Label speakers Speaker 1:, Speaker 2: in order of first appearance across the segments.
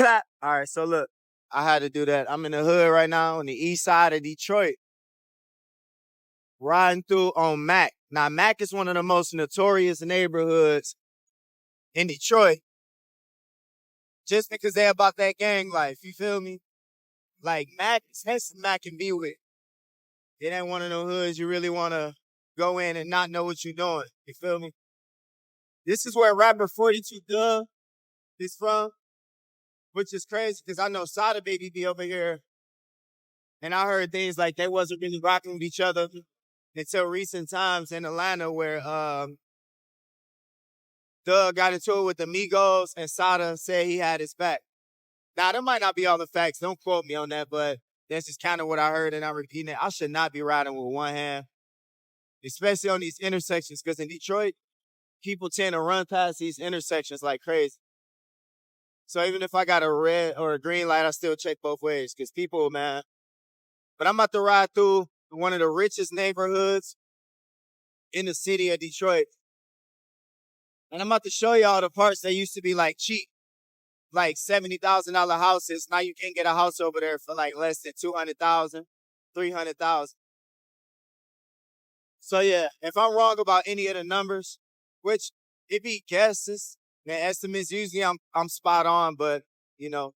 Speaker 1: Clap. All right, so look, I had to do that. I'm in the hood right now on the east side of Detroit, riding through on Mac. Now, Mac is one of the most notorious neighborhoods in Detroit just because they about that gang life. You feel me? Like, Mac, that's Mac and be with. It ain't one of those hoods you really want to go in and not know what you're doing. You feel me? This is where rapper 42 Dub is from, which is crazy because I know Sada Baby be over here. And I heard things like they wasn't really rocking with each other until recent times in Atlanta where Doug got into it with the Migos and Sada said he had his back. Now, that might not be all the facts. Don't quote me on that, but that's just kind of what I heard and I'm repeating it. I should not be riding with one hand, especially on these intersections because in Detroit, people tend to run past these intersections like crazy. So even if I got a red or a green light, I still check both ways because people, man. But I'm about to ride through one of the richest neighborhoods in the city of Detroit. And I'm about to show y'all the parts that used to be like cheap, like $70,000 houses. Now you can get a house over there for like less than $200,000, $300,000. So yeah, if I'm wrong about any of the numbers, which it be guesses and estimates, usually I'm spot on, but you know,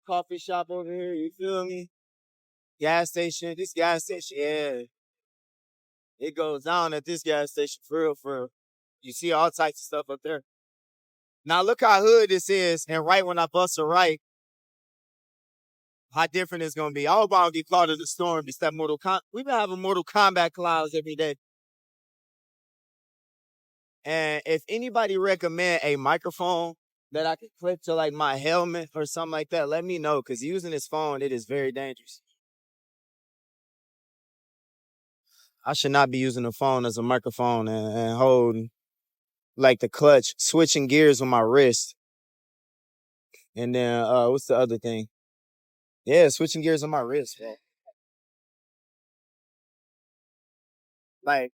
Speaker 1: coffee shop over here, you feel me? Gas station, this gas station, yeah. It goes down at this gas station for real, for real. You see all types of stuff up there. Now look how hood this is, and right when I bust a right, how different it's gonna be. I hope I don't get caught in the storm. It's that we've been having Mortal Kombat clouds every day. And if anybody recommend a microphone that I could clip to like my helmet or something like that, let me know. Cause using this phone, it is very dangerous. I should not be using the phone as a microphone and holding like the clutch, switching gears with my wrist. And then what's the other thing? Yeah, switching gears on my wrist. Man. Like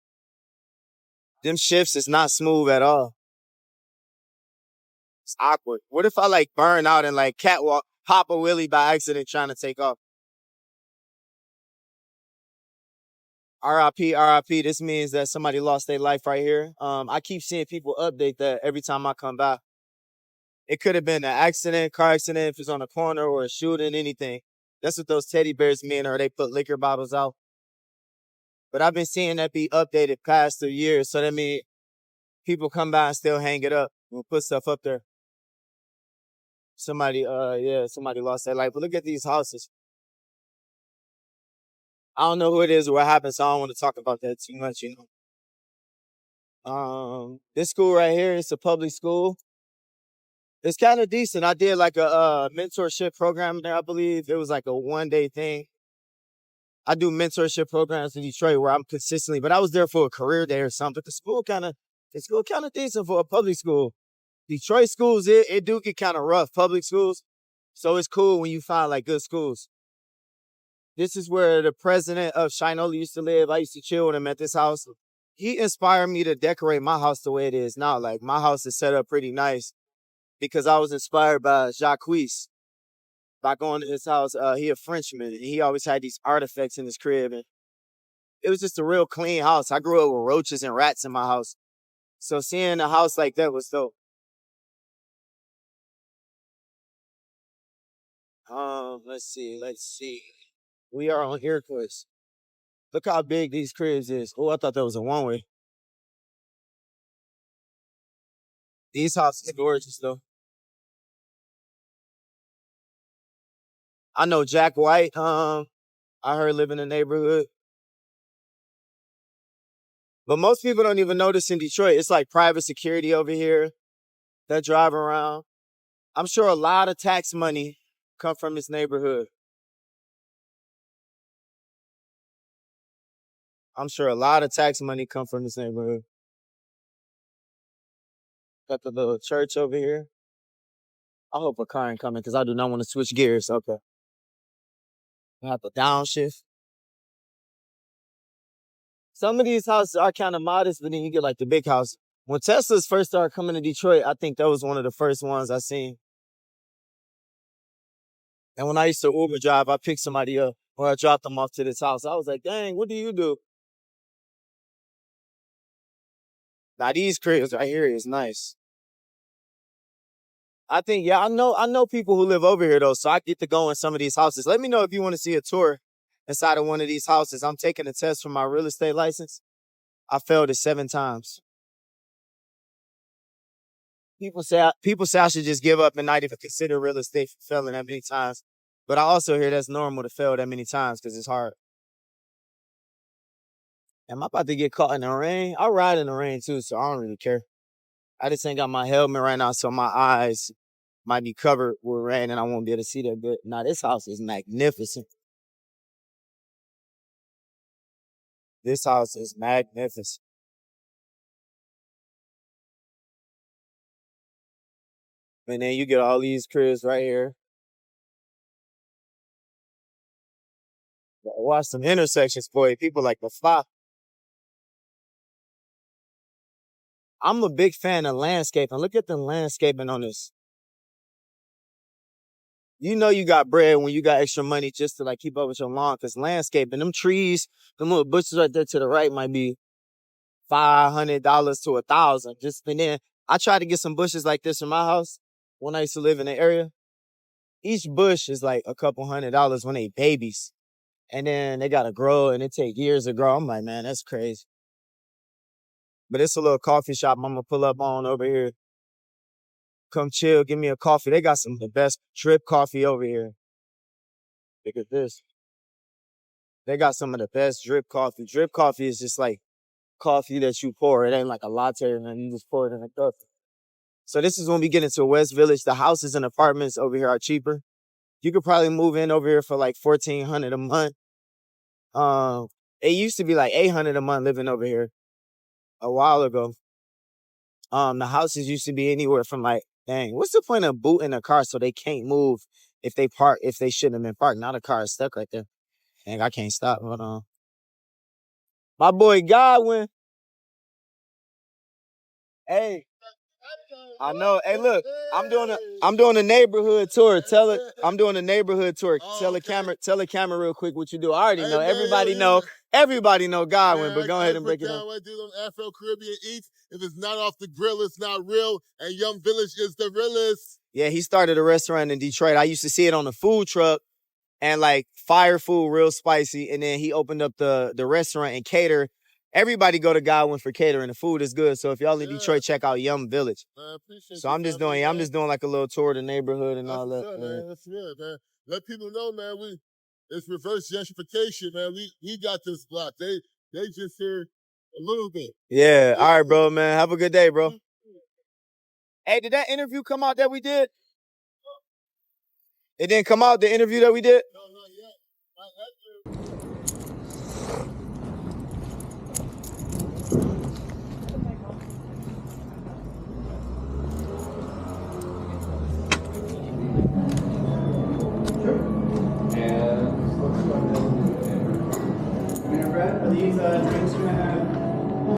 Speaker 1: them shifts is not smooth at all. It's awkward. What if I like burn out and like catwalk, hop a wheelie by accident trying to take off? RIP, RIP. This means that somebody lost their life right here. I keep seeing people update that every time I come by. It could have been an accident, car accident, if it's on a corner or a shooting, anything. That's what those teddy bears mean, or they put liquor bottles out. But I've been seeing that be updated past 2 years. So that means people come by and still hang it up and put stuff up there. Somebody lost their life. But look at these houses. I don't know who it is or what happened, so I don't want to talk about that too much, you know. This school right here is a public school. It's kind of decent. I did like a mentorship program there, I believe. It was like a one-day thing. I do mentorship programs in Detroit where I'm consistently, but I was there for a career day or something. But the school kind of decent for a public school. Detroit schools, it do get kind of rough, public schools. So it's cool when you find like good schools. This is where the president of Shinola used to live. I used to chill with him at this house. He inspired me to decorate my house the way it is now. Like my house is set up pretty nice because I was inspired by Jacques. By going to his house, he a Frenchman, and he always had these artifacts in his crib. And it was just a real clean house. I grew up with roaches and rats in my house. So seeing a house like that was dope. Let's see. We are on Iroquois. Look how big these cribs is. Oh, I thought that was a one-way. These houses are gorgeous, though. I know Jack White. I heard live in the neighborhood. But most people don't even notice in Detroit. It's like private security over here that drive around. I'm sure a lot of tax money come from this neighborhood. I'm sure a lot of tax money come from this neighborhood. Got the little church over here. I hope a car ain't coming because I do not want to switch gears. Okay. I have to downshift. Some of these houses are kind of modest, but then you get like the big house. When Teslas first started coming to Detroit, I think that was one of the first ones I seen. And when I used to Uber drive, I picked somebody up or I dropped them off to this house. I was like, dang, what do you do? Now these cribs right here is nice. I think, yeah, I know people who live over here though, so I get to go in some of these houses. Let me know if you want to see a tour inside of one of these houses. I'm taking a test for my real estate license. I failed it 7 times. People say I should just give up and not even consider real estate for failing that many times. But I also hear that's normal to fail that many times because it's hard. Am I about to get caught in the rain? I ride in the rain too, so I don't really care. I just ain't got my helmet right now, so my eyes might be covered with rain and I won't be able to see that good. Now this house is magnificent. This house is magnificent. And then you get all these cribs right here. Watch some intersections, boy. People like to fly. I'm a big fan of landscaping. Look at the landscaping on this. You know you got bread when you got extra money just to like keep up with your lawn. Cause landscaping, them trees, them little bushes right there to the right might be $500 to $1,000. Just and then I tried to get some bushes like this in my house when I used to live in the area. Each bush is like a couple $100 when they babies. And then they gotta grow and it take years to grow. I'm like, man, that's crazy. But it's a little coffee shop I'm gonna pull up on over here. Come chill, give me a coffee. They got some of the best drip coffee over here. Look at this. They got some of the best drip coffee. Drip coffee is just like coffee that you pour. It ain't like a latte and then you just pour it in a cup. So this is when we get into West Village. The houses and apartments over here are cheaper. You could probably move in over here for like $1,400 a month. It used to be like $800 a month living over here a while ago. The houses used to be anywhere from like, dang, what's the point of booting a car so they can't move if they shouldn't have been parked? Now the car is stuck right there. Dang, I can't stop. Hold on. My boy Godwin. Hey, I know. Hey, look, I'm doing a neighborhood tour. I'm doing a neighborhood tour. Tell the camera real quick what you do. I already know. Everybody know Godwin, but go ahead and break it down.
Speaker 2: What I do on Afro-Caribbean Eats. If it's not off the grill, it's not real. And Young Village is the realest.
Speaker 1: Yeah, he started a restaurant in Detroit. I used to see it on the food truck and like fire food, real spicy. And then he opened up the restaurant and cater. Everybody go to Godwin for catering. The food is good. So if y'all in Detroit, check out Yum Village.
Speaker 2: I appreciate
Speaker 1: So I'm just doing like a little tour of the neighborhood and all that.
Speaker 2: Man. That's good, man. Let people know, man. It's reverse gentrification, man. We got this block. They just here a little bit.
Speaker 1: Yeah. All right, bro, man. Have a good day, bro. Hey, did that interview come out that we did? It didn't come out, the interview that we did?
Speaker 2: No, not yet.
Speaker 3: Are these drinks going to have